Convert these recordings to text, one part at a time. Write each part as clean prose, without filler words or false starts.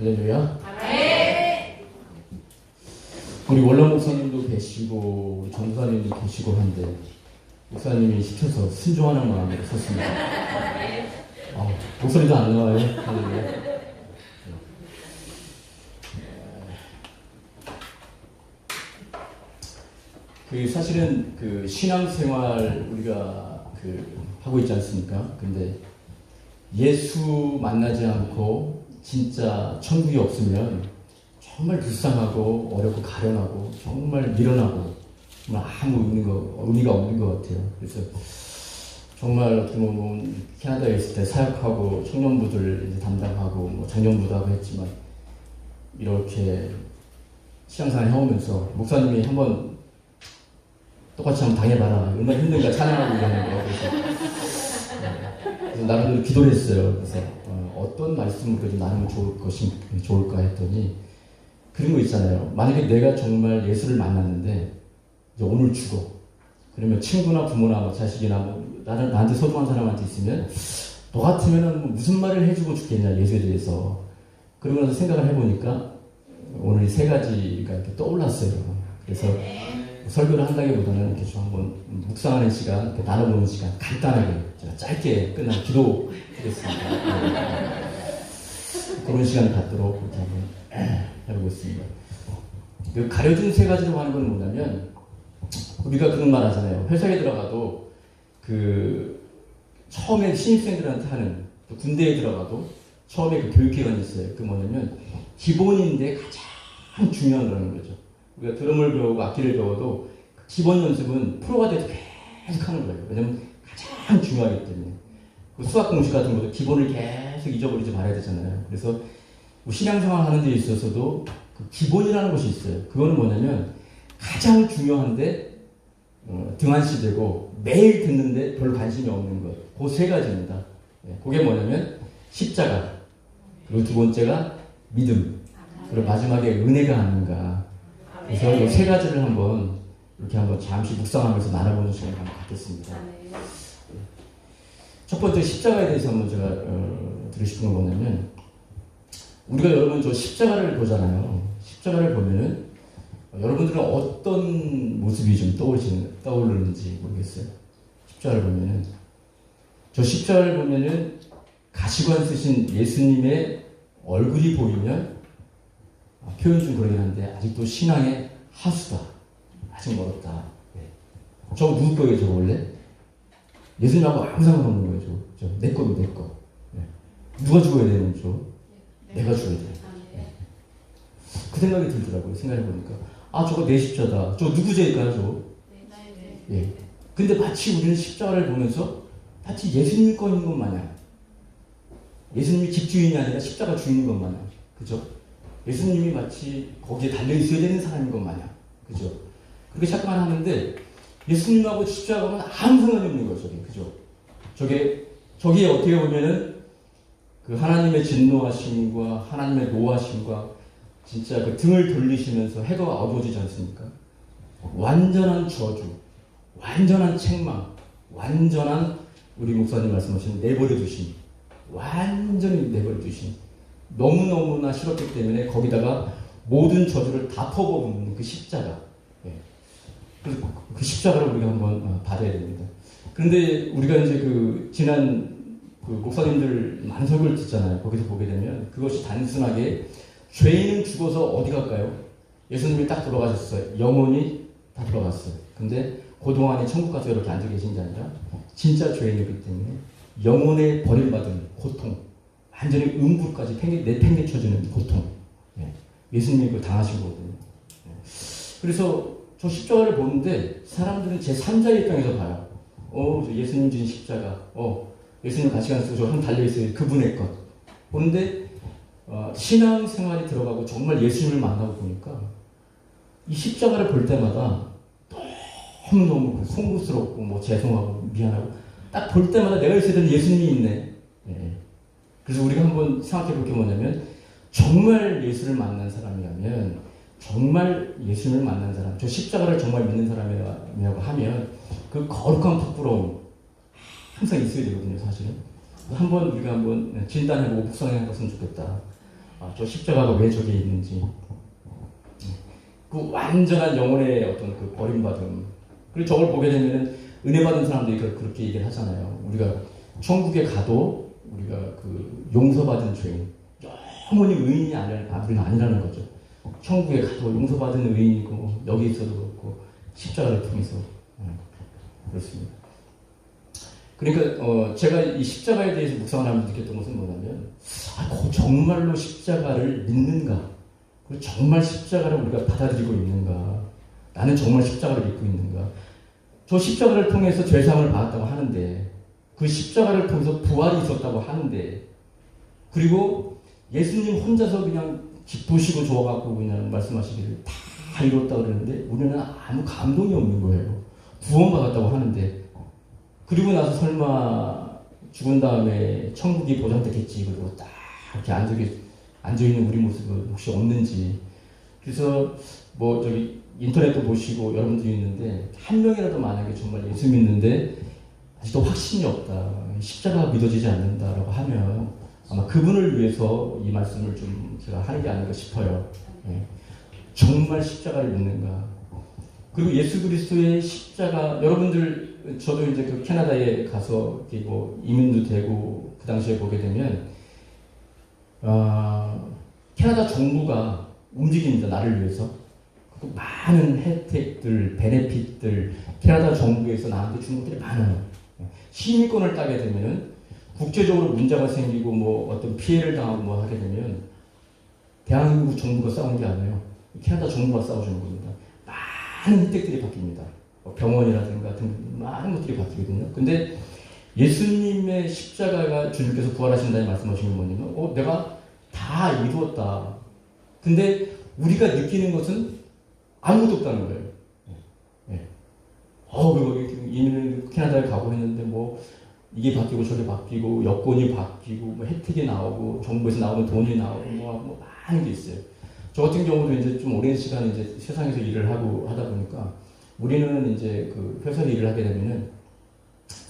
할렐루야. 우리 원로 목사님도 계시고 우리 전도사님도 계시고 한데 목사님이 시켜서 순종하는 마음으로 섰습니다. 목소리도 안 나와요. 할렐루야. 사실은 신앙생활 우리가 하고 있지 않습니까? 근데 예수 만나지 않고 진짜 천국이 없으면 정말 불쌍하고 어렵고 가련하고 정말 미련하고 정말 아무 의미가 없는 것 같아요. 그래서 정말 어떻게 보면 캐나다에 있을 때 사역하고 청년부들 이제 담당하고 장년부도 하고 했지만 이렇게 신앙생활 해오면서 목사님이 한번 똑같이 한번 당해봐라. 얼마나 힘든가 찬양하고 이러는 거. 그래서 나름대로 기도를 했어요. 그래서 어떤 말씀으로 좀 나누면 좋을까 했더니 그런 거 있잖아요. 만약에 내가 정말 예수를 만났는데 이제 오늘 죽어. 그러면 친구나 부모나 자식이나 나한테 소중한 사람한테 있으면 너 같으면 무슨 말을 해주고 죽겠냐 예수에 대해서. 그러면서 생각을 해보니까 오늘 세 가지가 이렇게 떠올랐어요. 그래서 설교를 한다기보다는 이렇게 좀 한번 묵상하는 시간, 이렇게 나눠보는 시간, 간단하게 제가 짧게 끝난 기도드렸습니다. 그런 시간을 갖도록 이렇게 한번 해보고 있습니다. 가려진 세 가지라고 하는 건 뭐냐면 우리가 그런 말 하잖아요. 회사에 들어가도 처음에 신입생들한테 하는 군대에 들어가도 처음에 교육기관이 있어요. 뭐냐면 기본인데 가장 중요한 거라는 거죠. 우리가 드럼을 배우고 악기를 배워도 기본 연습은 프로가 돼도 계속 하는 거예요. 왜냐면 가장 중요하기 때문에. 수학 공식 같은 것도 기본을 계속 잊어버리지 말아야 되잖아요. 그래서 신앙생활 하는 데 있어서도 기본이라는 것이 있어요. 그거는 뭐냐면 가장 중요한데 등한시되고 매일 듣는데 별 관심이 없는 것. 그 세 가지입니다. 그게 뭐냐면 십자가, 그리고 두 번째가 믿음, 그리고 마지막에 은혜가 아닌가. 그래서 이 세 가지를 이렇게 한번 잠시 묵상하면서 나눠보는 시간을 한번 갖겠습니다. 첫 번째 십자가에 대해서 한번 제가 드리고 싶은 건 뭐냐면 우리가 여러분 저 십자가를 보잖아요. 십자가를 보면은 여러분들은 어떤 모습이 좀 떠오르는지 모르겠어요. 십자가를 보면은 저 십자가를 보면은 가시관 쓰신 예수님의 얼굴이 보이면 표현 좀 그러긴 한데 아직도 신앙의 하수다. 아직 멀었다. 저거 누구 거예요? 저거 원래? 예수님하고 아무 상관없는 거예요. 저거 내 거도 내 거. 누가 죽어야 되는 거? 내가 죽어야 돼. 그 생각이 들더라고요. 생각해보니까 저거 내 십자다. 저거 누구 죄일까요? 저거? 근데 마치 우리는 십자가를 보면서 마치 예수님 거인 것 마냥, 예수님이 집주인이 아니라 십자가 주인인 것 마냥, 그죠? 예수님이 마치 거기에 달려있어야 되는 사람인 것 마냥, 그죠? 그렇게 착각을 하는데 예수님하고 십자가는 아무 상관이 없는 거죠. 그죠? 저게 어떻게 보면은 하나님의 진노하심과 하나님의 노하심과 진짜 등을 돌리시면서 해가 어두워지지 않습니까? 완전한 저주, 완전한 책망, 완전한 우리 목사님 말씀하신 내버려 두심, 완전히 내버려 두심. 너무너무나 싫었기 때문에 거기다가 모든 저주를 다 퍼부은 그 십자가. 그래서 그 십자가를 우리가 한번 받아야 됩니다. 그런데 우리가 이제 지난 목사님들 많은 설교를 듣잖아요. 거기서 보게 되면 그것이 단순하게 죄인은 죽어서 어디 갈까요? 예수님이 딱 돌아가셨어요. 영혼이 다 돌아갔어요. 근데 그동안에 천국 가서 이렇게 앉아 계신 게 아니라 진짜 죄인이기 때문에 영혼에 버림받은 고통, 완전히 음부까지 내팽개쳐지는 고통. 예수님이 그걸 당하신 거거든요. 그래서 저 십자가를 보는데 사람들은 제3자의 입장에서 봐요. 저 예수님 주신 십자가. 예수님 가시관 쓰고 저 달려있어요. 그분의 것. 그런데 신앙생활이 들어가고 정말 예수님을 만나고 보니까 이 십자가를 볼 때마다 너무너무 송구스럽고 죄송하고 미안하고 딱 볼 때마다 내가 있어야 되는 예수님이 있네. 그래서 우리가 한번 생각해 볼 게 뭐냐면 정말 예수를 만난 사람이라면, 정말 예수님을 만난 사람, 저 십자가를 정말 믿는 사람이라고 하면 그 거룩한 부끄러움 항상 있어야 되거든요. 사실은 우리가 한번 진단해보고 묵상해봤으면 좋겠다. 저 십자가가 왜 저기에 있는지, 그 완전한 영혼의 어떤 그 버림받음. 그리고 저걸 보게 되면은 은혜 받은 사람들이 그렇게 얘기를 하잖아요. 우리가 천국에 가도 우리가 그 용서받은 죄인, 영원히 의인이 우리는 아니라는 거죠. 천국에 가도 용서받은 의인이고 여기 있어도 그렇고 십자가를 통해서 그렇습니다. 그러니까 제가 이 십자가에 대해서 묵상을 하면서 느꼈던 것은 뭐냐면 정말로 십자가를 믿는가? 그리고 정말 십자가를 우리가 받아들이고 있는가? 나는 정말 십자가를 믿고 있는가? 저 십자가를 통해서 죄사함을 받았다고 하는데 그 십자가를 통해서 부활이 있었다고 하는데 그리고 예수님 혼자서 그냥 기쁘시고 좋아갖고 그냥 말씀하시기를 다 이뤘다 그러는데 우리는 아무 감동이 없는 거예요. 구원받았다고 하는데 그리고 나서 설마 죽은 다음에 천국이 보장됐겠지 그리고 딱 이렇게 앉아있는 우리 모습은 혹시 없는지. 그래서 뭐 저기 인터넷도 보시고 여러분들이 있는데 한 명이라도 만약에 정말 예수 믿는데 아직도 확신이 없다, 십자가가 믿어지지 않는다라고 하면 아마 그분을 위해서 이 말씀을 좀 제가 하는 게 아닌가 싶어요. 네. 정말 십자가를 믿는가? 그리고 예수 그리스도의 십자가, 여러분들 저도 이제 그 캐나다에 가서 뭐 이민도 되고 그 당시에 보게 되면 캐나다 정부가 움직입니다. 나를 위해서. 많은 혜택들, 베네핏들 캐나다 정부에서 나한테 주는 것들이 많아요. 시민권을 따게 되면은 국제적으로 문제가 생기고 뭐 어떤 피해를 당하고 뭐 하게 되면 대한민국 정부가 싸우는 게 아니에요. 캐나다 정부가 싸워주는 겁니다. 많은 혜택들이 바뀝니다. 병원이라든가 등 많은 것들이 바뀌거든요. 근데 예수님의 십자가가 주님께서 부활하신다는 말씀하시는 뭐냐면 내가 다 이루었다. 근데 우리가 느끼는 것은 아무것도 없다는 거예요. 네. 그리고 이민을 캐나다에 가고 했는데 뭐 이게 바뀌고 저게 바뀌고 여권이 바뀌고 뭐 혜택이 나오고 정부에서 나오는 돈이 나오고 뭐 많은 게 있어요. 저 같은 경우도 이제 좀 오랜 시간 이제 세상에서 일을 하고 하다 보니까 우리는 이제 그 회사 일을 하게 되면은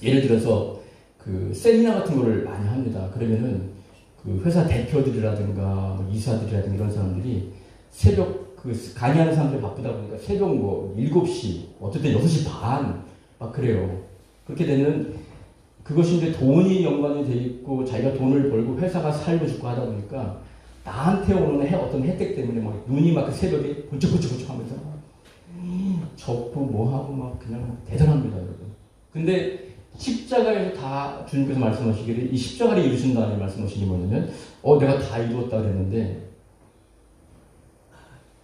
예를 들어서 그 세미나 같은 거를 많이 합니다. 그러면은 그 회사 대표들이라든가 뭐 이사들이라든가 이런 사람들이 새벽 그 강의하는 사람들이 바쁘다 보니까 새벽 뭐 7시, 어떨 때 6시 반 막 그래요. 그렇게 되면 그것이 이제 돈이 연관이 돼 있고 자기가 돈을 벌고 회사가 살고 싶고 하다 보니까 나한테 오는 어떤 혜택 때문에 막 눈이 막 그 새벽에 번쩍번쩍 하면서 적고 뭐하고 막 그냥 대단합니다, 여러분. 근데 십자가에서 다 주님께서 말씀하시기를 이 십자가를 이루신다는 말씀하시니 뭐냐면 내가 다 이루었다 그랬는데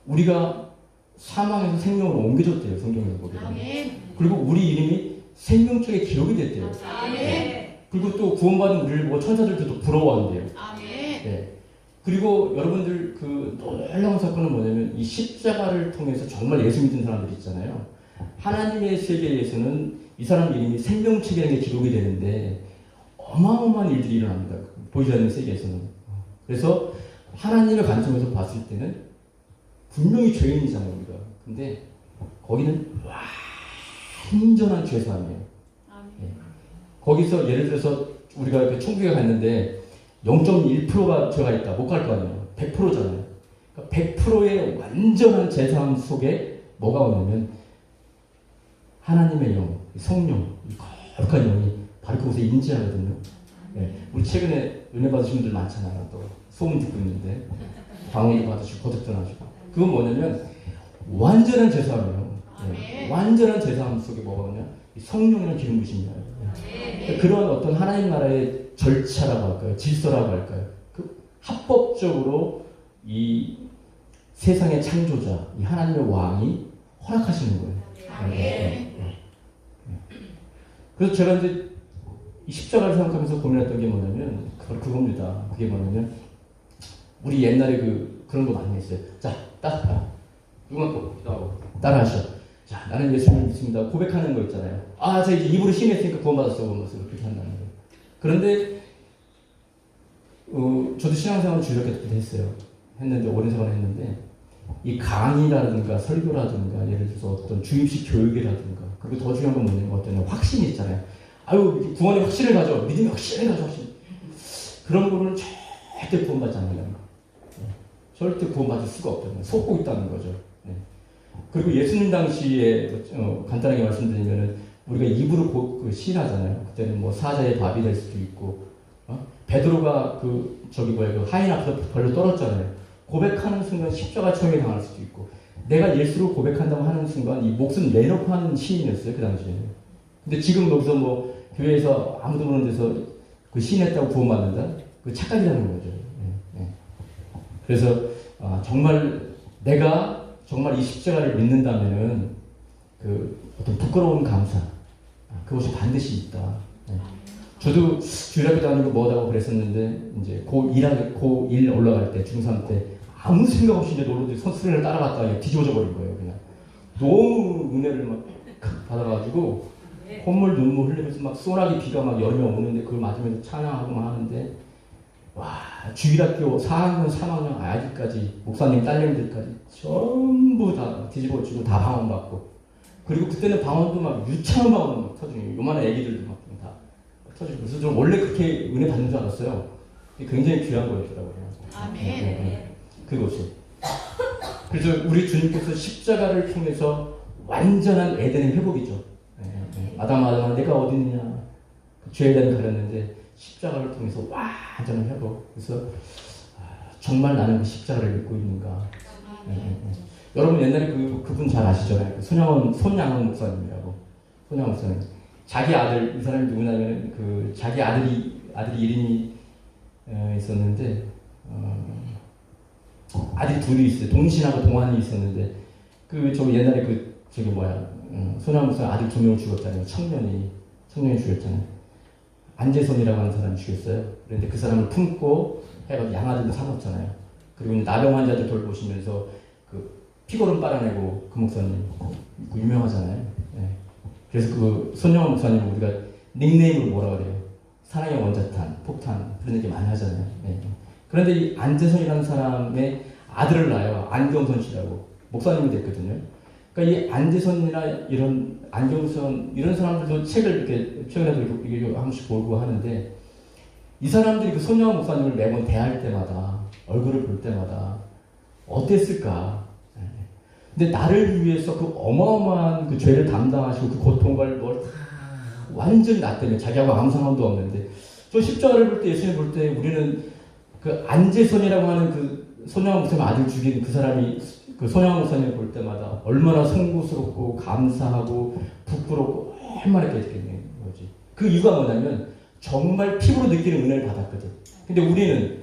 우리가 사망에서 생명으로 옮겨졌대요. 성경에서 보게 되면. 그리고 우리 이름이 생명책에 기록이 됐대요. 네. 그리고 또 구원받은 우리를 보고 천사들도 또 부러워한대요. 네. 그리고 여러분들 그 놀라운 사건은 뭐냐면 이 십자가를 통해서 정말 예수 믿는 사람들 있잖아요. 하나님의 세계에서는 이 사람 이름이 생명책이라는 게 기록이 되는데 어마어마한 일들이 일어납니다. 보이지 않는 세계에서는. 그래서 하나님의 관점에서 봤을 때는 분명히 죄인이잖아요, 우리가. 근데 거기는 완전한 죄사함이에요. 네. 거기서 예를 들어서 우리가 그 천국에 갔는데 0.1%가 죄가 있다. 못 갈 거 아니에요. 100%잖아요. 그러니까 100%의 완전한 죄사함 속에 뭐가 오냐면 하나님의 영, 성령, 이 거룩한 영이 바로 그곳에 임재하거든요. 네. 우리 최근에 은혜 받으신 분들 많잖아요. 또 소문 듣고 있는데 방언도 받으시고 거듭도 나시고. 그건 뭐냐면 완전한 죄사함이에요. 네. 완전한 죄사함 속에 뭐가 오냐? 성령이라는 기름 부심이에요. 네. 그런 어떤 하나님 나라의 절차라고 할까요? 질서라고 할까요? 그 합법적으로 이 세상의 창조자, 이 하나님의 왕이 허락하시는 거예요. 네. 그래서 제가 이제 이 십자가를 생각하면서 고민했던 게 뭐냐면 그겁니다. 그게 뭐냐면 우리 옛날에 그런 거 많이 했어요. 자, 누가 또 따라하셔. 자, 나는 예수님을 믿습니다. 고백하는 거 있잖아요. 자 이제 입으로 신했으니까 구원받았어. 그렇게 한다는 거예요. 그런데 저도 신앙생활을 줄였게 했어요. 오랜 생활을 했는데 이 강의라든가 설교라든가 예를 들어서 어떤 주입식 교육이라든가 그리고 더 중요한 건 뭐냐면 어떤 확신이 있잖아요. 구원의 확신을 가져. 믿음의 확신을 가져. 그런 거는 절대 구원받지 않는다는 거. 절대 구원받을 수가 없다는 거예요. 속고 있다는 거죠. 네. 그리고 예수님 당시에 간단하게 말씀드리면은 우리가 입으로 그 시인하잖아요. 그때는 뭐 사자의 밥이 될 수도 있고, 베드로가 그 하인 앞에서 벌려 떨었잖아요. 고백하는 순간 십자가 처형에 당할 수도 있고, 내가 예수를 고백한다고 하는 순간 이 목숨 내놓고 하는 시인이었어요, 그 당시에는. 근데 지금 여기서 뭐 교회에서 아무도 모르는 데서 그 시인했다고 구원받는다? 그 착각이라는 거죠. 네, 네. 그래서 정말 내가 정말 이 십자가를 믿는다면은 그 어떤 부끄러운 감사, 그것이 반드시 있다. 네. 저도 주일학교 다니고 뭐하다고 그랬었는데 이제 고1 올라갈 때 중3 때 아무 생각 없이 이제 놀러들 선수를 따라갔다가 뒤집어져 버린 거예요. 그냥 너무 은혜를 막 받아가지고 콧물 눈물 흘리면서 막 소나기 비가 막 여름에 오는데 그걸 맞으면서 찬양하고 막 하는데 와 주일학교 4학년 3학년 아직까지 목사님 딸내미들까지 전부 다 뒤집어지고 다 방언받고 그리고 그때는 방언도 막 유창한 방언 막 터지고 요만한 애기들도 막 다 터지고 그래서 좀 원래 그렇게 은혜 받는 줄 알았어요. 굉장히 귀한 거였더라고요. 아멘. 그것이. 그래서 우리 주님께서 십자가를 통해서 완전한 에덴의 회복이죠. 아담아 내가 어디 있느냐 죄에 대한 가렸는데 십자가를 통해서 완전한 회복. 그래서 정말 나는 그 십자가를 믿고 있는가. 여러분 옛날에 그분 잘 아시잖아요. 손양원 목사님이라고. 손양원 목사님. 자기 아들 이 사람이 누구냐면 그 자기 아들이 이름이 있었는데 아들이 둘이 있어요. 동신하고 동안이 있었는데 옛날에 손양원 목사님 아들 2명을 죽였잖아요. 청년이 죽였잖아요. 안재선이라고 하는 사람이 죽였어요. 그런데 그 사람을 품고 해가지고 양아들도 사먹잖아요. 그리고 나병 환자들 돌보시면서 그 피고름 빨아내고 그 목사님 유명하잖아요. 네. 그래서 그 손영원 목사님 우리가 닉네임으로 뭐라 그래요? 사랑의 원자탄, 폭탄 그런 얘기 많이 하잖아요. 네. 그런데 이 안재선이라는 사람의 아들을 낳아요. 안경선 씨라고 목사님이 됐거든요. 그러니까 이 안재선이나 이런 안경선 이런 사람들도 책을 이렇게 최근에도 이렇게 한 번씩 보고 하는데 이 사람들이 그 손영원 목사님을 매번 대할 때마다 얼굴을 볼 때마다 어땠을까? 근데 나를 위해서 그 어마어마한 그 죄를 담당하시고 그 고통과 뭘 완전히 나 때문에 자기하고 아무 상관도 없는데 저 십자가를 볼 때 예수님 볼 때 우리는 그 안재선이라고 하는 그 손영원 목사님 아들 죽인 그 사람이 그 손영원 목사님을 볼 때마다 얼마나 송구스럽고 감사하고 부끄럽고 얼마나 깨졌겠는 거지. 그 이유가 뭐냐면 정말 피부로 느끼는 은혜를 받았거든. 근데 우리는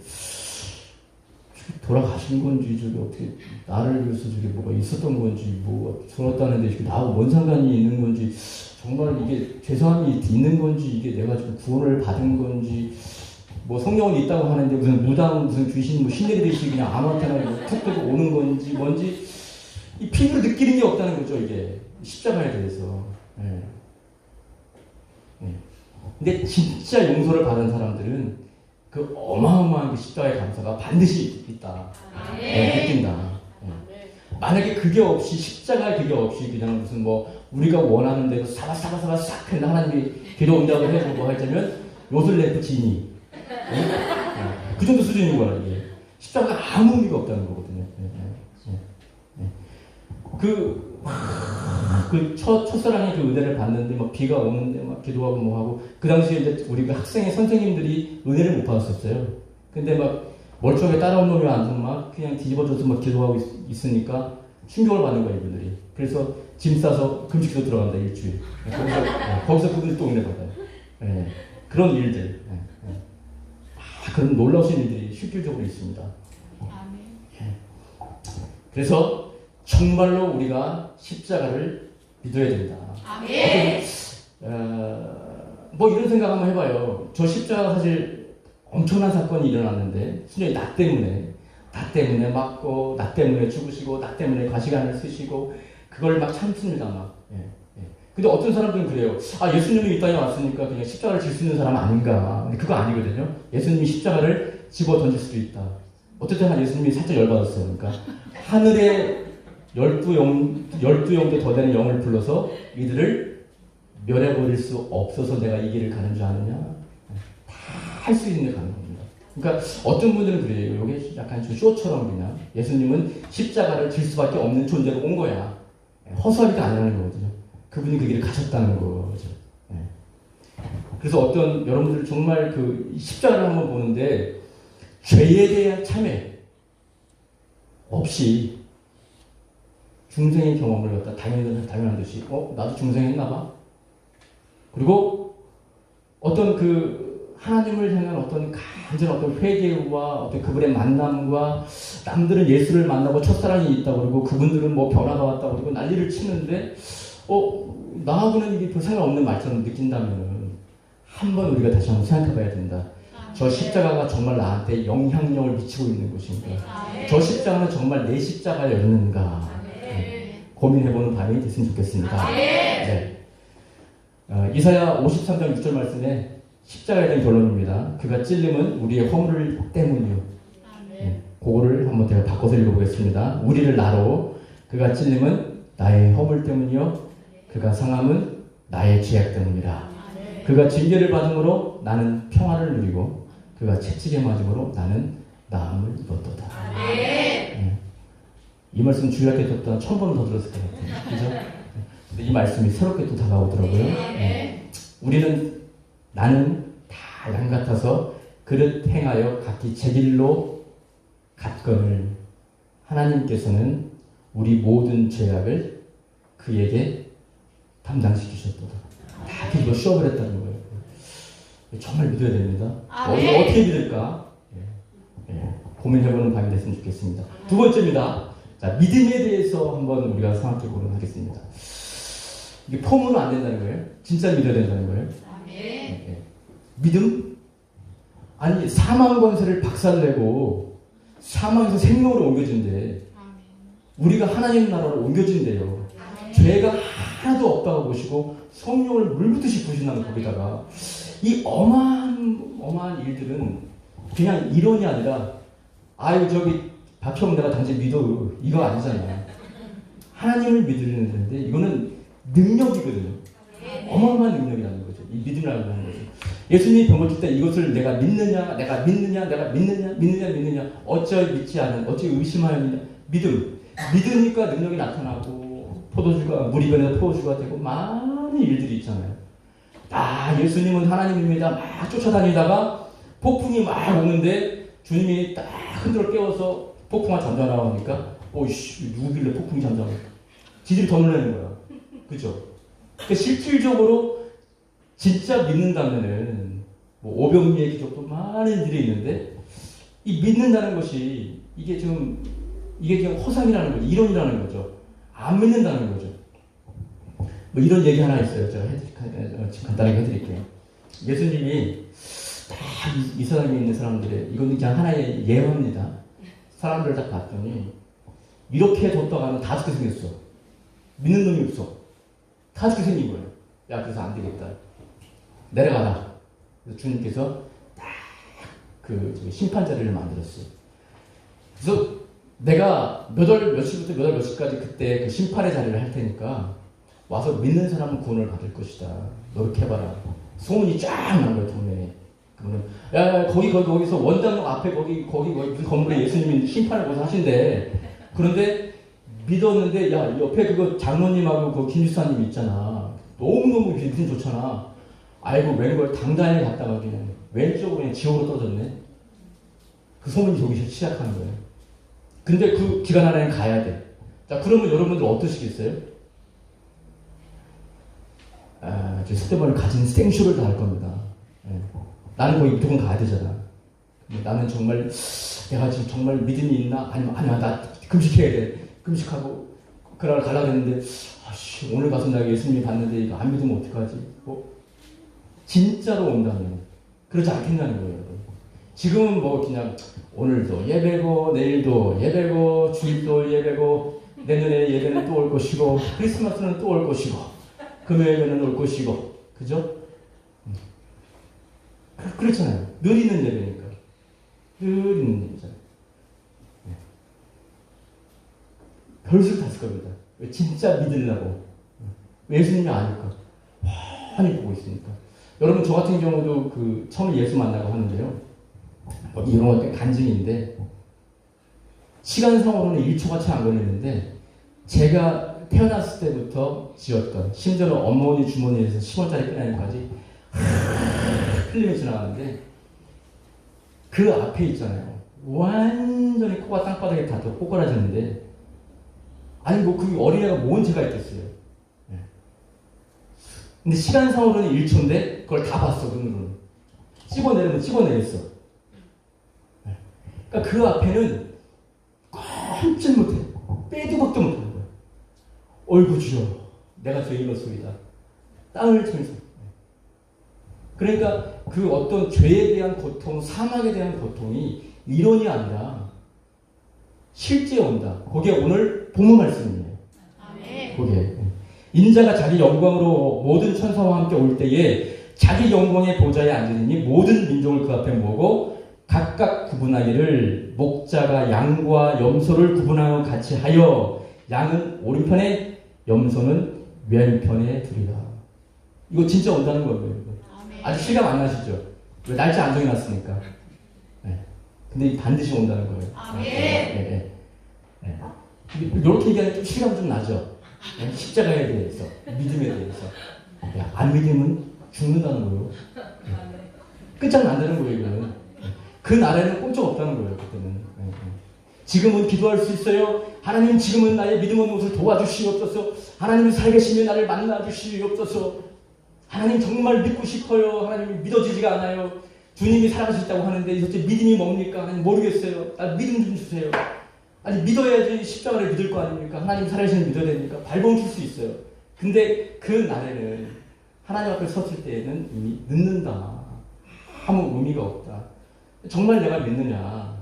돌아가신 건지 저게 어떻게 나를 위해서 저게 뭐가 있었던 건지 뭐 죽었다는데 나하고 뭔 상관이 있는 건지 정말 이게 죄사함이 있는 건지 이게 내가 지금 구원을 받은 건지 뭐 성령은 있다고 하는데 무슨 귀신 뭐 신들이 되시 그냥 아무렇게나 툭 뜨고 오는 건지 뭔지 이 피부로 느끼는 게 없다는 거죠. 이게 십자가에 대해서. 네. 네. 근데 진짜 용서를 받은 사람들은 그 어마어마한 그 십자가의 감사가 반드시 있다. 느낀다. 만약에 그게 없이 십자가에 그게 없이 그냥 무슨 뭐 우리가 원하는 대로 사바사바사바 싹 했나 하나님이 기도 응답을 해서 뭐 하자면 요술래프 지니 그 정도 수준인 거야 이게. 십자가가 아무 의미가 없다는 거거든요. 첫사랑의 그 은혜를 받는데 막 비가 오는데 막 기도하고 뭐 하고 그 당시에 이제 우리 학생의 선생님들이 은혜를 못 받았었어요. 근데 막 멀쩡하게 따라온 놈이 와서 막 그냥 뒤집어져서 막 기도하고 있으니까 충격을 받는 거예요 이분들이. 그래서 짐 싸서 금식도 들어간다 일주일. 거기서 그분들이 또 은혜 받아요. 네. 그런 일들. 그런 놀라우신 일들이 실질적으로 있습니다. 그래서 정말로 우리가 십자가를 믿어야 된다. 뭐 이런 생각 한번 해봐요. 저 십자가 사실 엄청난 사건이 일어났는데 순전히 나 때문에 맞고 나 때문에 죽으시고 나 때문에 가시관을 쓰시고 그걸 막 참습니다. 막. 근데 어떤 사람들은 그래요. 예수님이 이 땅에 왔으니까 그냥 십자가를 질 수 있는 사람 아닌가. 근데 그거 아니거든요. 예수님이 십자가를 집어 던질 수도 있다. 어떨 때는 예수님이 살짝 열받았어요. 그러니까 하늘에 12영도 더 되는 영을 불러서 이들을 멸해버릴 수 없어서 내가 이 길을 가는 줄 아느냐? 다 할 수 있는 데 가는 겁니다. 그러니까 어떤 분들은 그래요. 이게 약간 좀 쇼처럼 그냥 예수님은 십자가를 질 수밖에 없는 존재로 온 거야. 허수아비가 아니라는 거거든요. 그분이 그 길을 가셨다는 거죠. 예. 그래서 어떤 여러분들 정말 그 십자가를 한번 보는데 죄에 대한 참회 없이 중생의 경험을 갖다 당연한 듯이 나도 중생했나 봐. 그리고 어떤 그 하나님을 향한 어떤 간절한 어떤 회개와 어떤 그분의 만남과 남들은 예수를 만나고 첫사랑이 있다고 그러고 그분들은 뭐 변화가 왔다고 그러고 난리를 치는데 나하고는 이게 별 상관없는 말처럼 느낀다면 한번 우리가 다시 한번 생각해 봐야 된다. 저 십자가가 정말 나한테 영향력을 미치고 있는 것인가? 저 십자가는 정말 내 십자가였는가? 고민해보는 밤이 됐으면 좋겠습니다. 네. 이사야 53장 6절 말씀에 십자가에 대한 결론입니다. 그가 찔림은 우리의 허물 때문이요. 네. 그거를 한번 제가 바꿔서 읽어보겠습니다. 우리를 나로 그가 찔림은 나의 허물 때문이요. 그가 상함은 나의 죄악 때문이라. 그가 징계를 받음으로 나는 평화를 누리고 그가 채찍에 맞음으로 나는 나음을 입었도다. 네. 이 말씀 주일학교 때부터 처음 번은 더 들었을 것 같아요. 그죠? 근데 이 말씀이 새롭게 또 다가오더라고요. 네. 나는 다 양 같아서 그릇 행하여 각기 제 길로 갔거늘 하나님께서는 우리 모든 죄악을 그에게 담당시키셨도다. 다 뒤집어 씌워버렸다는 거예요. 정말 믿어야 됩니다. 어떻게 믿을까? 고민해보는 밤이 됐으면 좋겠습니다. 두 번째입니다. 자, 믿음에 대해서 한번 우리가 생각해보도록 하겠습니다. 이게 폼으로 안 된다는 거예요. 진짜 믿어야 된다는 거예요. 믿음? 아니, 사망 권세를 박살내고 사망에서 생명으로 옮겨준대. 우리가 하나님 나라로 옮겨준대요. 죄가 하나도 없다고 보시고 성령을 물붓듯이 부신하는 거기다가 이 어마어마한 일들은 그냥 이론이 아니라 박형 내가 당신 믿어 이거 아니잖아요. 하나님을 믿으려는데 이거는 능력이거든요. 어마어마한 능력이라는 거죠. 이 믿음이라는 거죠. 예수님이 병 고칠 때 이것을 내가 믿느냐 어찌 믿지 않은 어찌 의심하였느냐. 믿으니까 능력이 나타나고 포도주가 물이 변해서 포도주가 되고 많은 일들이 있잖아요. 예수님은 하나님입니다. 막 쫓아다니다가 폭풍이 막 오는데 주님이 딱 흔들어 깨워서 폭풍아 잠잠하라고 하니까 누구길래 폭풍이 잠잠해. 지들이 더 놀라는 거야. 그죠? 그러니까 실질적으로 진짜 믿는다면은 오병이의 기적도 많은 일들이 있는데 이 믿는다는 것이 이게 지금 허상이라는 거죠. 이론이라는 거죠. 안 믿는다는 거죠. 이런 얘기 하나 있어요. 제가 간단하게 해드릴게요. 예수님이 다 이 세상에 있는 사람들의 이건 그냥 하나의 예화입니다. 사람들을 딱 봤더니 이렇게 뒀다가는 다 죽게 생겼어. 믿는 놈이 없어. 다 죽게 생긴 거예요. 그래서 안 되겠다. 내려가라. 그래서 주님께서 딱 심판 자리를 만들었어요. 그래서 내가 몇 월 며칠부터 몇 월 며칠까지 그때 그 심판의 자리를 할 테니까 와서 믿는 사람은 구원을 받을 것이다. 노력해봐라. 소문이 쫙 난 거예요, 동네에. 그러면 거기서 원장역 앞에 거기 무슨 건물에 예수님이 심판을 거기서 하신대. 그런데 믿었는데 옆에 그거 장로님하고 그 김주사님 있잖아. 너무너무 믿음 좋잖아. 웬걸 당당히 갔다가 그냥 왼쪽으로 그냥 지옥으로 떨어졌네. 그 소문이 저기 시작하는 거예요. 근데 그 기간 안에는 가야 돼. 자, 그러면 여러분들 어떠시겠어요? 저 스테반을 가진 생쇼를 다 할 겁니다. 나는 거기 무조건 가야 되잖아. 나는 정말 내가 지금 정말 믿음이 있나? 아니야 나 금식해야 돼. 금식하고 그날 가려고 했는데 오늘 가서 내가 예수님이 봤는데 이거 안 믿으면 어떡하지? 진짜로 온다면 그러지 않겠냐는 거예요. 지금은 그냥 오늘도 예배고 내일도 예배고 주일도 예배고 내년에 예배는 또 올 것이고 크리스마스는 또 올 것이고 금요일에는 올 것이고 그죠? 그렇잖아요. 늘 있는 예배니까. 늘 있는 예배잖아요. 별수를 다 쓸 겁니다. 왜 진짜 믿으려고. 왜 예수님이 아니까. 환히 보고 있으니까. 여러분 저 같은 경우도 처음에 예수 만나고 하는데요. 뭐 이런 것들 간증인데 시간상으로는 1초가 채 안 걸리는데 제가 태어났을 때부터 지었던 심지어는 어머니 주머니에서 10원짜리 꺼내기까지 흘리며 지나가는데 그 앞에 있잖아요. 완전히 코가 땅바닥에 닿아 꼬꾸라졌는데 아니 뭐 그 어린애가 뭔 죄가 있겠어요. 네. 근데 시간상으로는 1초인데 그걸 다 봤어. 눈으로는 찍어내려면 찍어내겠어. 네. 그러니까 그 앞에는 꼼짝 못해. 빼도 박도 못하는 거야. 어이구 주여 내가 죄인으로소이다. 땅을 치면서. 그러니까 그 어떤 죄에 대한 고통, 사망에 대한 고통이 이론이 아니라 실제 온다. 그게 오늘 본문 말씀이에요. 그게 인자가 자기 영광으로 모든 천사와 함께 올 때에 자기 영광의 보좌에 앉으니 모든 민족을 그 앞에 모으고 각각 구분하기를 목자가 양과 염소를 구분하여 같이 하여 양은 오른편에 염소는 왼편에 두리라. 이거 진짜 온다는 거예요. 아직 실감 안 나시죠? 왜 날짜 안 정해놨으니까. 네. 근데 반드시 온다는 거예요. 네. 이렇게 얘기하면 좀 실감 좀 나죠? 네. 십자가에 대해서, 믿음에 대해서. 안 믿으면 죽는다는 거예요. 끝장난다는 거예요, 이거는. 그 나라에는 꼼짝 없다는 거예요, 그때는. 지금은 기도할 수 있어요. 하나님 지금은 나의 믿음 없는 것을 도와주시옵소서. 하나님이 살계시며 나를 만나주시옵소서. 하나님 정말 믿고 싶어요. 하나님이 믿어지지가 않아요. 주님이 살아가셨다고 하는데 도대체 믿음이 뭡니까? 하나님 모르겠어요. 나 믿음 좀 주세요. 아니 믿어야지 십자가를 믿을 거 아닙니까? 하나님 살아계시는 믿어야 되니까 발버둥칠 수 있어요. 근데 그 날에는 하나님 앞에 섰을 때에는 이미 늦는다. 아무 의미가 없다. 정말 내가 믿느냐?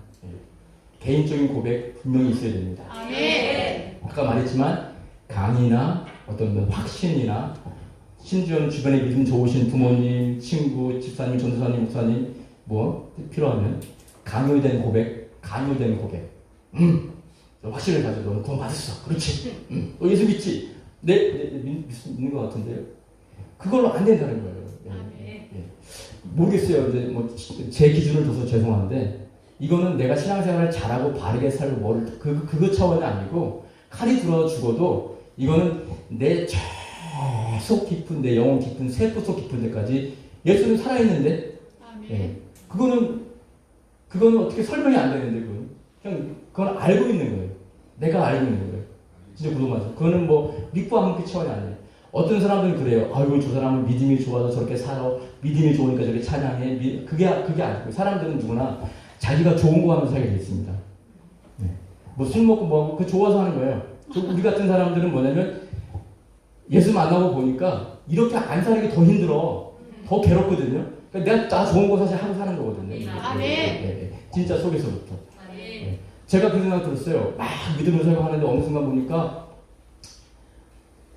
개인적인 고백 분명히 있어야 됩니다. 아까 말했지만 강의나 어떤 확신이나 심지어는 주변에 믿음 좋으신 부모님, 친구, 집사님, 전도사님, 목사님 뭐 필요하면 강요된 고백. 확신을 가지고 너는 구원 받았어. 그렇지. 너 예수 믿지? 믿는 것 같은데요. 그걸로 안 된다는 거예요. 모르겠어요. 이제 뭐 제 기준을 둬서 죄송한데 이거는 내가 신앙생활을 잘하고 바르게 살고 뭐를 그거 차원이 아니고 칼이 들어 죽어도 이거는 내 속 깊은 내 영혼 깊은 세포 속 깊은 데까지 예수는 살아있는데 그거는 어떻게 설명이 안 되는데 그건 알고 있는 거예요. 내가 알고 있는 거예요. 진짜 궁금하죠. 그거는 뭐 믿고 안 믿고 차원이 아니에요. 어떤 사람들은 그래요. 아이고 저 사람은 믿음이 좋아서 저렇게 살아. 믿음이 좋으니까 저렇게 찬양해. 그게 아니고 사람들은 누구나 자기가 좋은 거 하면서 살게 돼 있습니다. 뭐 술 먹고 뭐하고 그 좋아서 하는 거예요. 우리 같은 사람들은 뭐냐면 예수 만나고 보니까 이렇게 안 사는 게 더 힘들어. 더 괴롭거든요. 그러니까 내가 나 좋은 거 사실 하고 사는 거거든요. 진짜 속에서부터. 제가 그 생각 들었어요. 막 믿음을 생각하는데 어느 순간 보니까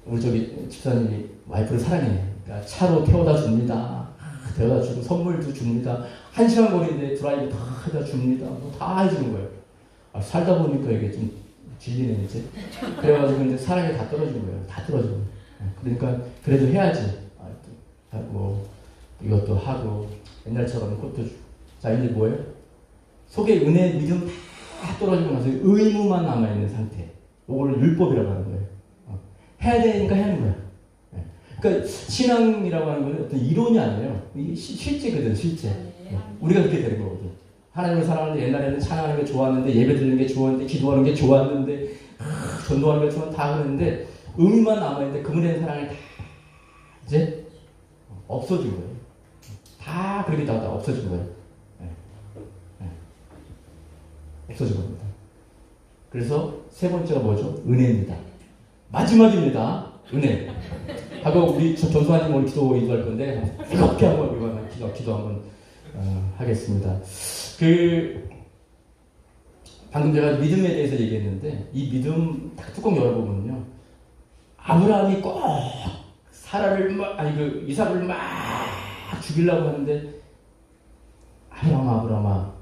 우리 저기 집사님이 와이프를 사랑해. 그러니까 차로 태워다 줍니다. 데려다 주고 선물도 줍니다. 1시간 거리인데 드라이브 다 해다 줍니다. 뭐 다 해주는 거예요. 살다 보니까 이게 좀 질리네 이제. 그래가지고 이제 사랑이 다 떨어지는 거예요. 다 떨어지는 거예요. 그러니까 그래도 해야지. 뭐 이것도 하고 옛날처럼 그것도 주고. 자 이제 뭐예요? 속에 은혜, 믿음 다 떨어지고 나서 의무만 남아있는 상태. 이걸 율법이라고 하는 거예요. 해야 되니까 하는 거야. 그러니까 신앙이라고 하는 것은 어떤 이론이 아니에요. 실제거든, 실제. 우리가 그렇게 되는 거거든. 하나님을 사랑하는데 옛날에는 찬양하는 게 좋았는데 예배 드리는 게 좋았는데 기도하는 게 좋았는데 전도하는 게 좋았는데 다 그랬는데 의미만 남아있는데 그분의 사랑이 다 이제 없어진 거예요. 다 그렇게 다 없어진 거예요. 없어진 겁니다. 그래서 세 번째가 뭐죠? 은혜입니다. 마지막입니다. 은혜. 하고 우리 전수아님 오늘 기도할 건데 이렇게 한번 기도 한번 하겠습니다. 방금 제가 믿음에 대해서 얘기했는데 이 믿음 딱 뚜껑 열어보면요. 아브라함이 꼭 이삭을 막 죽이려고 하는데 아브라함아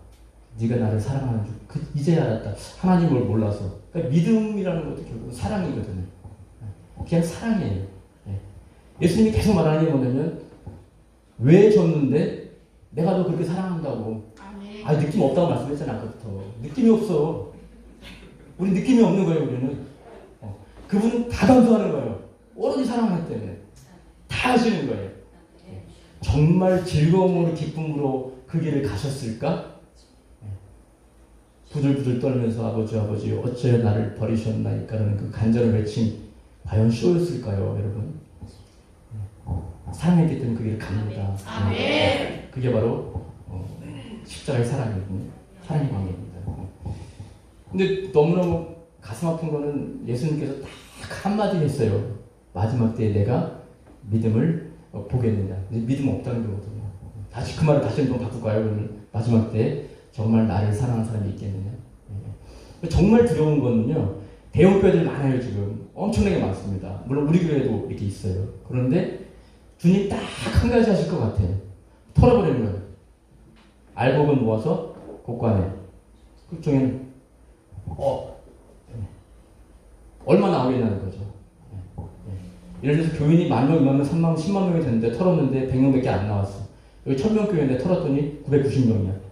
네가 나를 사랑하는 줄 이제 알았다. 하나님을 몰라서. 그러니까 믿음이라는 것도 결국은 사랑이거든요. 그냥 사랑이에요. 예수님이 계속 말하는 게 뭐냐면 왜 줬는데 내가 너 그렇게 사랑한다고. 아, 느낌 없다고 말씀했잖아, 아까부터. 느낌이 없어. 우리 느낌이 없는 거예요, 우리는. 그분은 다 감수하는 거예요. 오로지 사랑하기 때문에. 다 하시는 거예요. 정말 즐거움으로, 기쁨으로 그 길을 가셨을까? 부들부들 떨면서 아버지, 아버지, 어찌 나를 버리셨나이까라는 그 간절한 외침, 과연 쇼였을까요, 여러분? 사랑했기 때문에 그 길을 갑니다. 그게 바로 십자가의 사랑이거든요. 사랑의 관계입니다. 근데 너무너무 가슴 아픈 거는 예수님께서 딱 한마디 했어요. 마지막 때에 내가 믿음을 보겠느냐. 믿음 없다는 거거든요. 다시 그 말을 다시 한번 바꿀까요? 마지막 때에 정말 나를 사랑하는 사람이 있겠느냐. 정말 두려운 거는요. 대형교회들 많아요, 지금. 엄청나게 많습니다. 물론 우리 교회도 이렇게 있어요. 그런데 주님 딱 한 가지 하실 것 같아요. 털어버리는 거예요. 알곡은 모아서 곳간에. 그중에는 얼마 나오겠냐는 거죠. 예를 들어서 교인이 10,000명, 20,000명, 30,000명, 10만 명이 됐는데 털었는데 100명밖에 안 나왔어. 여기 1,000명 교회인데 털었더니 990명이야.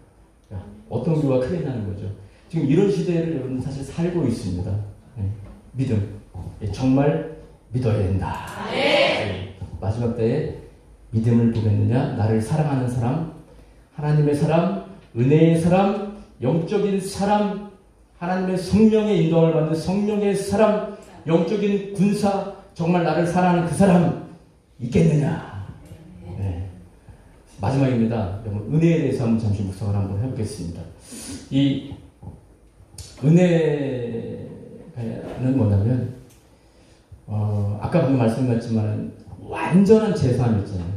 어떤 교회가 크겠냐는 거죠. 지금 이런 시대를 여러분 사실 살고 있습니다. 믿음. 정말 믿어야 된다. 마지막 때에 믿음을 보겠느냐? 나를 사랑하는 사람, 하나님의 사람, 은혜의 사람, 영적인 사람, 하나님의 성령의 인도함을 받는 성령의 사람, 영적인 군사, 정말 나를 사랑하는 그 사람 있겠느냐? 마지막입니다. 여러분, 은혜에 대해서 한번 잠시 묵상을 한번 해보겠습니다. 이 은혜는 뭐냐면, 아까 방금 말씀드렸지만 완전한 제사함 있잖아요.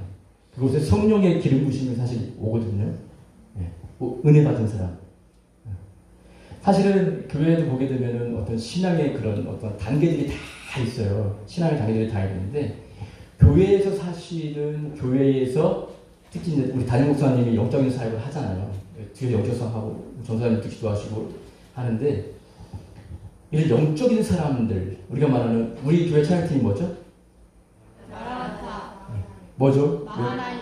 그곳에 성령의 기름 부심이 사실 오거든요. 은혜 받은 사람. 사실은 교회에도 보게 되면은 어떤 신앙의 그런 어떤 단계들이 다 있어요. 신앙의 단계들이 다 있는데, 교회에서 사실은 교회에서 특히 이제 우리 담임 목사님이 영적인 사역을 하잖아요. 뒤에서 영적사하고 전사님도 기도하시고 하는데, 이런 영적인 사람들, 우리가 말하는 우리 교회 찬양팀이 뭐죠? 뭐죠? 마하나임.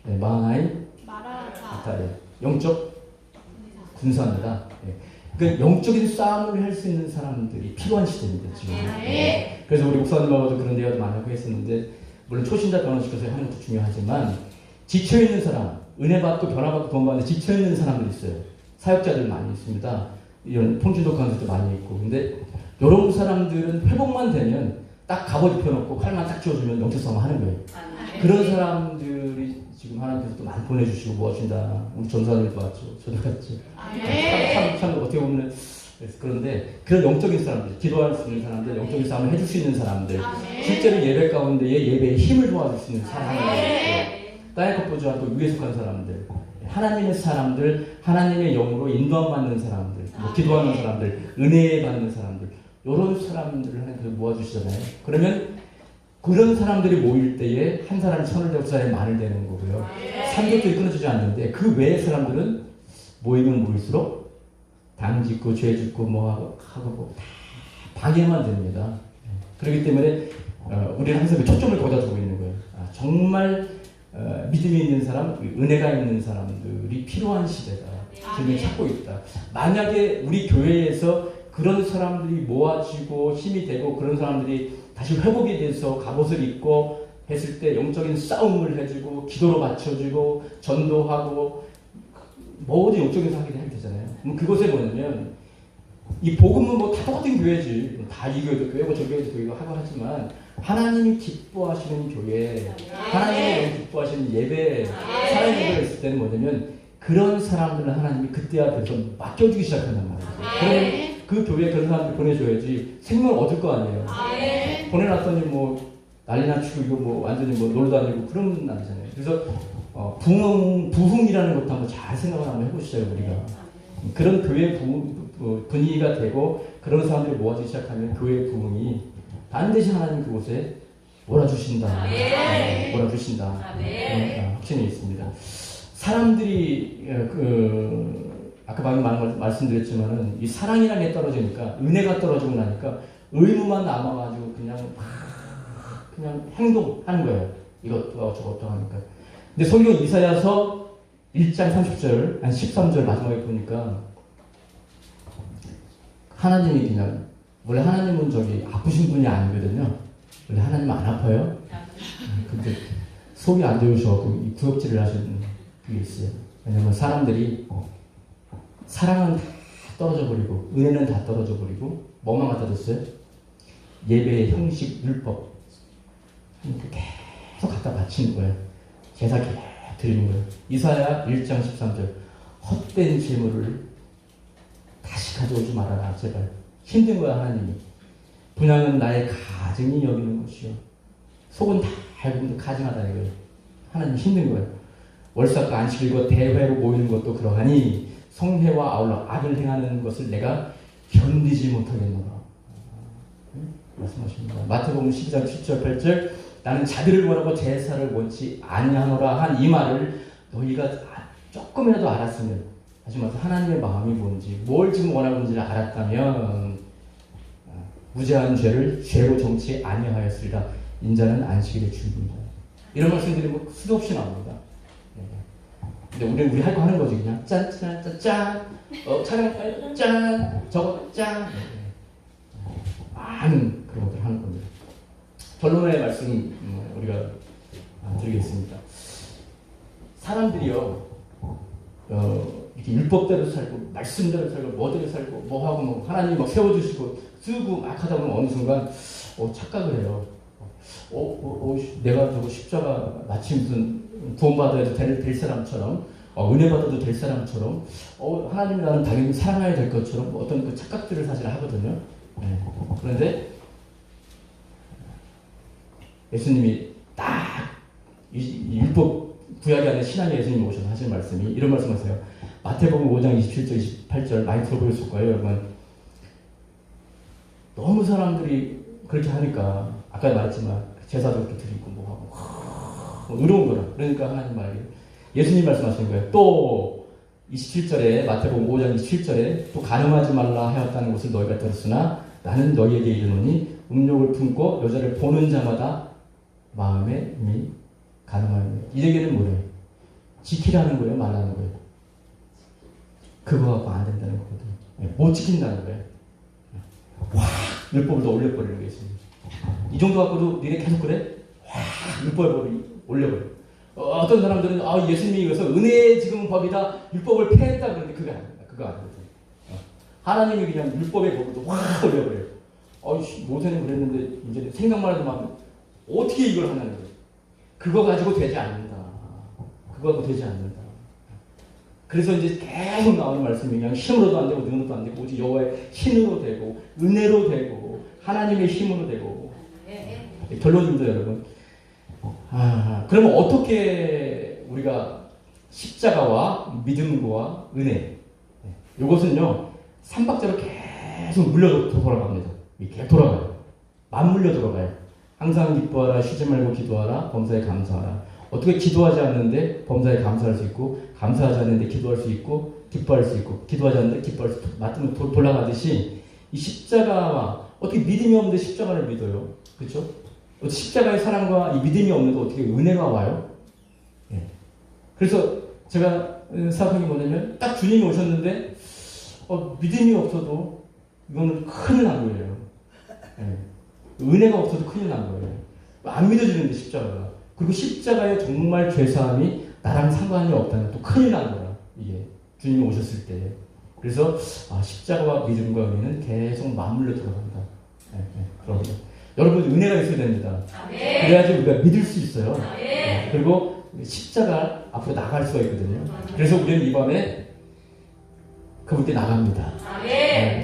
네, 마하나임. 마라나타. 네. 영적 군사입니다. 네. 그 영적인 싸움을 할 수 있는 사람들이 필요한 시대입니다, 지금. 네. 그래서 우리 목사님하고도 그런 대화도 많이 하고 했었는데, 물론 초신자 변화시켜서 하는 것도 중요하지만, 지쳐있는 사람, 은혜 받고 변화받고 구원받는데 지쳐있는 사람들 있어요. 사역자들 많이 있습니다. 이런 통진독 강사도 많이 있고. 근데 이런 사람들은 회복만 되면 딱 갑옷 입혀놓고 칼만 딱 쥐어주면 영적 싸움 하는 거예요. 그런 사람들이 지금 하나님께서 또 많이 보내주시고 모아준다. 우리 전사님도 왔죠. 저도 갔죠. 참 어떻게 보면 그런데 그런 영적인 사람들, 기도할 수 있는 사람들, 영적인 싸움을 해줄 수 있는 사람들, 실제로 예배 가운데에 예배에 힘을 도와줄 수 있는 사람들, 땅의 것 보지 않고 위에 속한 사람들, 하나님의 사람들, 하나님의 영으로 인도함 받는 사람들, 기도하는 사람들, 은혜 받는 사람들, 이런 사람들을 하나님께서 모아주시잖아요. 그러면 그런 사람들이 모일 때에 한 사람이 천을 되고 그 사람이 만을 되는 거고요. 삼겹살이 끊어지지 않는데 그 외의 사람들은 모이면 모일수록 당 짓고 죄 짓고 뭐 하고 다 방해만 됩니다. 그렇기 때문에 우리는 항상 그 초점을 거기다 두고 있는 거예요. 정말 믿음이 있는 사람, 은혜가 있는 사람들이 필요한 시대다. 지금 찾고 있다. 만약에 우리 교회에서 그런 사람들이 모아지고 힘이 되고 그런 사람들이 다시 회복이 돼서 갑옷을 입고 했을 때 영적인 싸움을 해주고 기도로 받쳐주고 전도하고 모든 영적인 사역이 하게 되잖아요. 그럼 그것에 뭐냐면 이 복음은 뭐 다 똑같은 교회지. 다 이 교회도 교회고 저 교회도 교회고 하고 하지만 하나님이 기뻐하시는 교회, 하나님이 기뻐하시는 예배, 사랑의 예배가 있을 때는 뭐냐면 그런 사람들은 하나님이 그때야 돼서 맡겨주기 시작한단 말이에요. 그러면 그 교회에 그런 사람들 보내줘야지 생명을 얻을 거 아니에요. 보내놨더니 뭐 난리나 치고 이거 뭐 완전히 뭐 놀러 다니고 그런 건 아니잖아요. 그래서 부흥이라는 것도 한번 잘 생각을 한번 해보시죠, 우리가. 그런 교회 분위기가 되고 그런 사람들이 모아지기 시작하면 교회 부흥이 반드시 하나님 그곳에 몰아주신다. 몰아주신다. 확신이 있습니다. 사람들이 아까 방금 말씀드렸지만은 이 사랑이라는 게 떨어지니까 은혜가 떨어지고 나니까 의무만 남아가지고 그냥 행동하는 거예요. 이것도 저것도 하니까. 근데 성경 이사야서 1장 30절, 한 13절 마지막에 보니까 하나님이 그냥, 원래 하나님은 저기 아프신 분이 아니거든요. 원래 하나님은 안 아파요. 근데 속이 안 좋으셔갖고 이 구역질을 하시는 게 있어요. 왜냐면 사람들이 사랑은 다 떨어져 버리고 은혜는 다 떨어져 버리고 뭐만 갖다 줬어요? 예배의 형식, 율법 계속 갖다 바치는 거예요. 제사 계속 드리는 거예요. 이사야 1장 13절 헛된 재물을 다시 가져오지 말아라 제발. 힘든 거야 하나님이. 분양은 나의 가증이 여기는 것이요 속은 다 알고 가증하다 이거예요. 하나님 힘든 거예요. 월삭과 안식일과 대회로 모이는 것도 그러하니 성회와 아울러 악을 행하는 것을 내가 견디지 못하겠노라. 말씀하십니다. 마태복음 12장 7절 8절 나는 자비를 원하고 제사를 원치 아니하노라 한 이 말을 너희가 조금이라도 알았으면, 다시 말해서 하나님의 마음이 뭔지 뭘 지금 원하고 있는지를 알았다면 무죄한 죄를 죄로 정치 아니하였으리라. 인자는 안식일의 주입니다. 이런 말씀들이 뭐 수도 없이 나옵니다. 근데 우리 할 거 하는 거지. 그냥 짠 촬영 짠 저거 짠 많은 그런 것들 하는 겁니다. 결론의 말씀 우리가 드리겠습니다. 사람들이요 이렇게 율법대로 살고 말씀대로 살고 뭐대로 살고 뭐 하고 뭐 하나님 막 세워주시고 쓰고 막 하다 보면 어느 순간 착각을 해요. 내가 저거 십자가 마치 무슨 구원받아야 될 사람처럼 은혜 받아도 될 사람처럼 하나님이 나는 당연히 사랑해야 될 것처럼 어떤 그 착각들을 사실 하거든요. 그런데 예수님이 딱 이 율법 구약이 아닌 신약의 예수님이 오셔서 하신 말씀이 이런 말씀하세요. 마태복음 5장 27절 28절 많이 들어보셨을 거예요 여러분. 너무 사람들이 그렇게 하니까 아까 말했지만 제사도 그렇게 드리고 뭐하고 의로운 거라. 그러니까 하나님 말이 예수님 말씀하시는 거예요. 또 27절에 마태복음 5장 27절에 또 가늠하지 말라 하였다는 것을 너희가 들었으나 나는 너희에게 이르노니 음욕을 품고 여자를 보는 자마다 마음에 이미 가늠하였느니라. 이 얘기는 뭐래요? 지키라는 거예요? 말라는 거예요? 그거 갖고 안 된다는 거거든요. 못 지킨다는 거예요. 와 율법을 더 올려버리는 게 있습니다. 이 정도 갖고도 니네 계속 그래? 와 율법을 올려버려. 어떤 사람들은 예수님이 이것은 은혜의 지금 법이다 율법을 폐했다 그러는데 그거 아닙니다. 그거 아니거든요. 하나님이 그냥 율법의 법을 확 올려버려요. 모세는 그랬는데 이제 생각만 해도 막 어떻게 이걸 하냐는 거예요. 그거 가지고 되지 않는다. 그거 가지고 되지 않는다. 그래서 이제 계속 나오는 말씀이 그냥 힘으로도 안 되고 능으로도 안 되고 오직 여호와의 힘으로 되고 은혜로 되고 하나님의 힘으로 되고. 결론입니다 여러분. 그러면 어떻게 우리가 십자가와 믿음과 은혜 이것은요 삼박자로 계속 물려 돌아갑니다. 이렇게 돌아가요. 맞물려 돌아가요. 항상 기뻐하라, 쉬지 말고 기도하라, 범사에 감사하라. 어떻게 기도하지 않는데 범사에 감사할 수 있고, 감사하지 않는데 기도할 수 있고, 기뻐할 수 있고, 기도하지 않는데 기뻐할 수 있고, 맞으면 돌아가듯이 이 십자가와 어떻게 믿음이 없는데 십자가를 믿어요? 그렇죠? 십자가의 사랑과 이 믿음이 없는데 어떻게 은혜가 와요? 그래서 제가 생각한 게 뭐냐면 딱 주님이 오셨는데 믿음이 없어도 이거는 큰일 난 거예요. 은혜가 없어도 큰일 난 거예요. 안 믿어지는데 십자가가. 그리고 십자가에 정말 죄사함이 나랑 상관이 없다는 또 큰일 난 거라. 이게 주님이 오셨을 때. 그래서 십자가와 믿음과 은혜는 계속 맞물려 들어간다. 그러면 여러분 은혜가 있어야 됩니다. 그래야지 우리가 믿을 수 있어요. 그리고 십자가 앞으로 나갈 수가 있거든요. 그래서 우리는 이 밤에 그분께 나갑니다.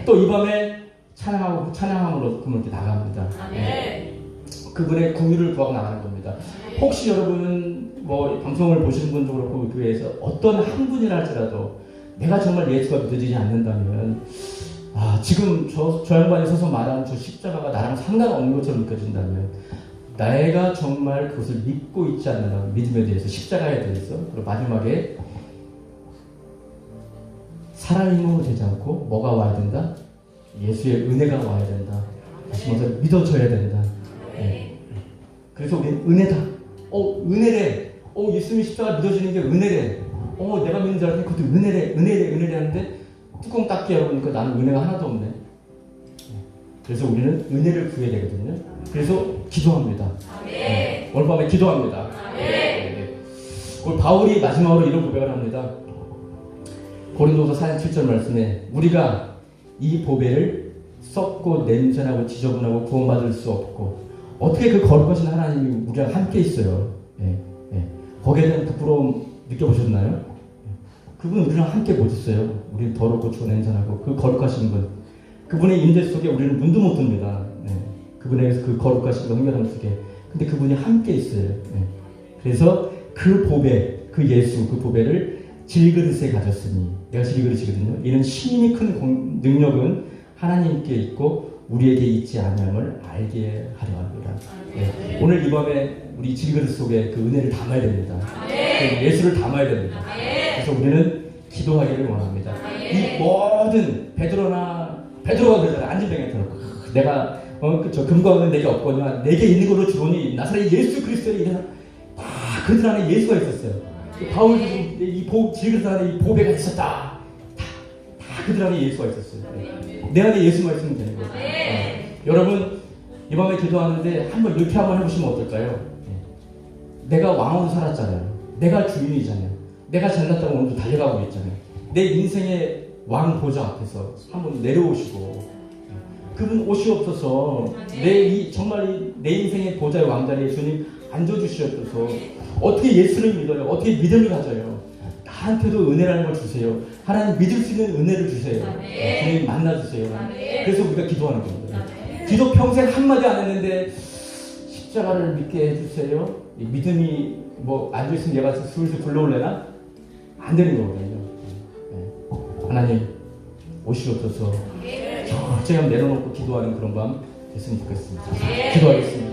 또 이 밤에 찬양함으로 그분께 나갑니다. 그분의 궁유를 구하고 나가는 겁니다. 혹시 여러분은 뭐 방송을 보시는 분도 그렇고 교회에서 어떤 한 분이라 할지라도 내가 정말 예수가 믿어지지 않는다면 지금 저 양반이 서서 말하는 저 십자가가 나랑 상관없는 것처럼 느껴진다면 내가 정말 그것을 믿고 있지 않는다. 믿음에 대해서, 십자가에 대해서. 그리고 마지막에 사람의 힘으로 되지 않고 뭐가 와야 된다? 예수의 은혜가 와야 된다. 다시 말해서 믿어져야 된다. 그래서 우리는 은혜다. 은혜래. 예수님의 십자가 믿어지는 게 은혜래. 내가 믿는 줄 알았더니 그것도 은혜래 하는데 뚜껑 딱 열어보니까 나는 은혜가 하나도 없네. 그래서 우리는 은혜를 구해야 되거든요. 그래서 기도합니다. 오늘 밤에 기도합니다. 오늘 바울이 마지막으로 이런 고백을 합니다. 고린도서 4장 7절 말씀에 우리가 이 보배를 썩고 냄새나고 지저분하고 구원받을 수 없고 어떻게 그 거룩하신 하나님이 우리랑 함께 있어요. 거기에 대한 부끄러움 느껴보셨나요? 그분은 우리랑 함께 못 있어요. 우리는 더럽고 추워 냄새나고 그 거룩하신 분, 그분의 임재 속에 우리는 문도 못 듭니다. 그분의 그 거룩하신 은혜감 속에. 근데 그분이 함께 있어요. 그래서 그 보배, 그 예수, 그 보배를 질그릇에 가졌으니, 내가 질그릇이거든요. 이는 신이 큰 능력은 하나님께 있고 우리에게 있지 아니함을 알게 하려 합니다. 오늘 이 밤에 우리 질그릇 속에 그 은혜를 담아야 됩니다. 그 예수를 담아야 됩니다. 그래서 우리는 기도하기를 원합니다. 이 모든 베드로가 그러잖아요. 안진뱅이한테 놓고 내가 저 금과 은은 내게 없거니와 내게 있는 걸로 주오니 나사렛 예수 그리스도의 이래서 다 그들 안에 예수가 있었어요. 바울도 이 질그릇 안에 이 보배가 있었다. 다 그들 안에 예수가 있었어요. 내 안에 예수만 있으면 되는 거예요. 여러분 이 밤에 기도하는데 한번 이렇게 한번 해보시면 어떨까요? 내가 왕으로 살았잖아요. 내가 주인이잖아요. 내가 잘났다고 오늘도 달려가고 있잖아요. 내 인생의 왕 보좌 앞에서 한번 내려오시고 그분 오시옵소서. 정말 내 인생의 보좌의 왕자리에 주님 앉아주시옵소서. 어떻게 예수를 믿어요? 어떻게 믿음을 가져요? 나한테도 은혜라는 걸 주세요. 하나님 믿을 수 있는 은혜를 주세요. 주님 만나주세요. 그래서 우리가 기도하는 겁니다. 기도 평생 한마디 안 했는데 십자가를 믿게 해주세요. 믿음이 앉아있으면 얘가 슬슬 불러올래나? 안 되는 거거든요. 하나님 오시옵소서. 제가 내려놓고 기도하는 그런 밤 됐으면 좋겠습니다. 기도하겠습니다.